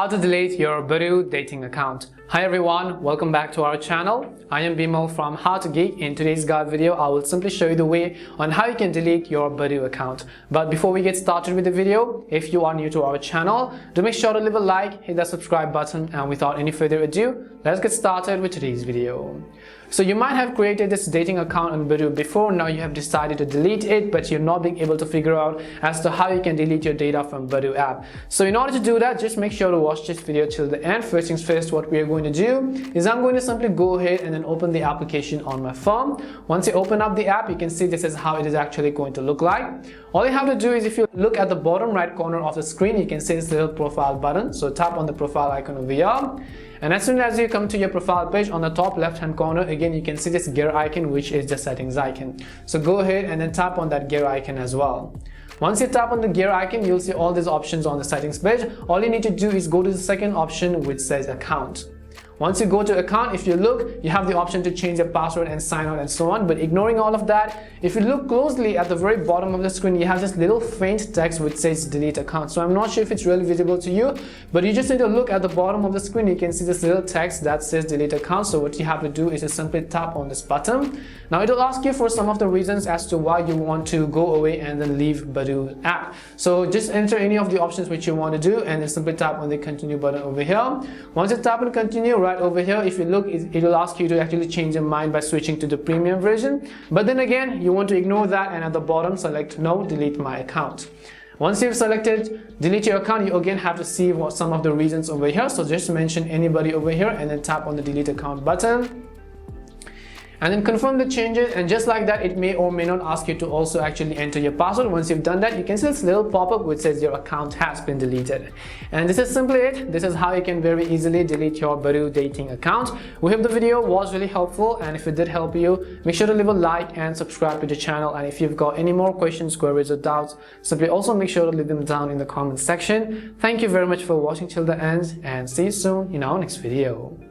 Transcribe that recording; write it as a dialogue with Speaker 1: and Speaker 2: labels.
Speaker 1: How to delete your Badoo dating account. Hi everyone, welcome back to our channel. I am Bimal from How to Geek. In today's guide video, I will simply show you the way on how you can delete your Badoo account. But before we get started with the video, if you are new to our channel, do make sure to leave a like, hit that subscribe button, and without any further ado, let's get started with today's video. So you might have created this dating account on Badoo before. Now you have decided to delete it, but you're not being able to figure out as to how you can delete your data from Badoo app. So in order to do that, just make sure to watch this video till the end. First things first, what we are going to do is I'm going to simply go ahead and then open the application on my phone. Once you open up the app, you can see this is how it is actually going to look like. All you have to do is, if you look at the bottom right corner of the screen, you can see this little profile button. So tap on the profile icon over here. And as soon as you come to your profile page, on the top left hand corner, again you can see this gear icon, which is the settings icon. So go ahead and then tap on that gear icon as well. Once you tap on the gear icon, you'll see all these options on the settings page. All you need to do is go to the second option, which says account. Once you go to account, if you look, you have the option to change your password and sign out and so on. But ignoring all of that, if you look closely at the very bottom of the screen, you have this little faint text which says delete account. So I'm not sure if it's really visible to you, but you just need to look at the bottom of the screen. You can see this little text that says delete account. So what you have to do is to simply tap on this button. Now it'll ask you for some of the reasons as to why you want to go away and then leave Badoo app. So just enter any of the options which you want to do and then simply tap on the continue button over here. Once you tap on continue, right over here, if you look, it will ask you to actually change your mind by switching to the premium version. But then again, you want to ignore that, and at the bottom select no, delete my account. Once you've selected delete your account, you again have to see what some of the reasons over here. So just mention anybody over here and then tap on the delete account button. And then confirm the changes, and just like that, it may or may not ask you to also actually enter your password. Once you've done that, you can see this little pop-up which says your account has been deleted. And this is simply it. This is how you can very easily delete your Badoo dating account. We hope the video was really helpful, and if it did help you, make sure to leave a like and subscribe to the channel. And if you've got any more questions, queries or doubts, simply also make sure to leave them down in the comment section. Thank you very much for watching till the end, and see you soon in our next video.